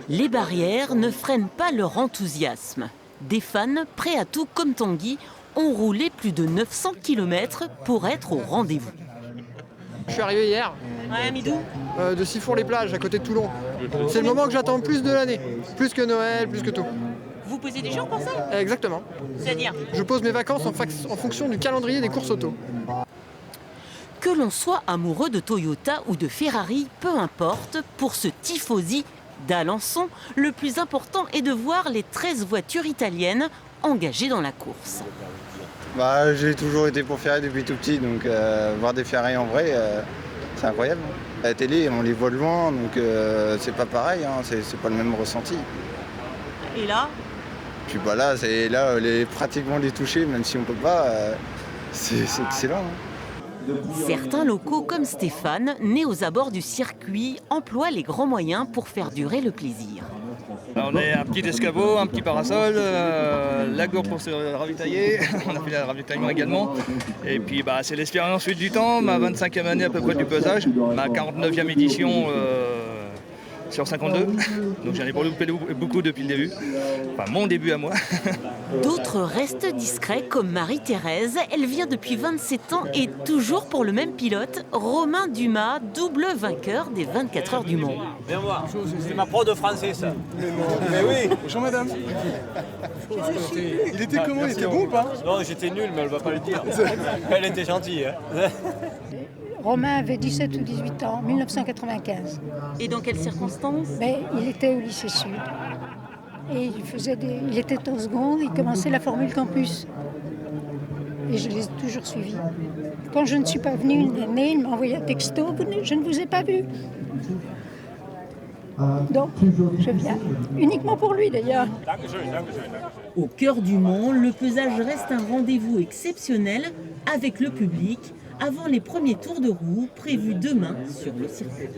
Les barrières ne freinent pas leur enthousiasme. Des fans, prêts à tout comme Tanguy, ont roulé plus de 900 km pour être au rendez-vous. Je suis arrivé hier. Ouais, Midou. De Sifour-les-Plages, à côté de Toulon. C'est le moment que j'attends le plus de l'année. Plus que Noël, plus que tout. Vous posez des jours pour ça? Exactement. C'est-à-dire? Je pose mes vacances en fonction du calendrier des courses auto. Que l'on soit amoureux de Toyota ou de Ferrari, peu importe, pour ce tifosi d'Alençon, le plus important est de voir les 13 voitures italiennes engagées dans la course. J'ai toujours été pour Ferrari depuis tout petit, donc voir des Ferrari en vrai, c'est incroyable. À la télé, on les voit de loin, donc c'est pas pareil, hein, c'est pas le même ressenti. Et là? Puis là, pratiquement les toucher, même si on peut pas, c'est excellent. Hein. Certains locaux comme Stéphane, né aux abords du circuit, emploient les grands moyens pour faire durer le plaisir. On a un petit escabeau, un petit parasol, la gourde pour se ravitailler, on a fait le ravitaillement également. Et puis c'est l'expérience suite du temps, ma 25e année à peu près du pesage, ma 49e édition sur 52, donc j'en ai beaucoup depuis le début, enfin mon début à moi. D'autres restent discrets comme Marie-Thérèse, elle vient depuis 27 ans et toujours pour le même pilote, Romain Dumas, double vainqueur des 24 heures du Mans. Viens voir, c'est ma pro de français ça. Mais oui. Bonjour madame. Il était comment? Il était bon ou pas? Non, j'étais nul, mais elle va pas le dire. Elle était gentille. Hein. Romain avait 17 ou 18 ans, 1995. Et dans quelles circonstances? Il était au lycée Sud. Et il était en seconde, il commençait la Formule Campus. Et je l'ai toujours suivi. Quand je ne suis pas venue une année, il m'a envoyé un texto, je ne vous ai pas vu. Donc, je viens. Uniquement pour lui d'ailleurs. Au cœur du Mans, le pesage reste un rendez-vous exceptionnel avec le public avant les premiers tours de roue prévus demain sur le circuit.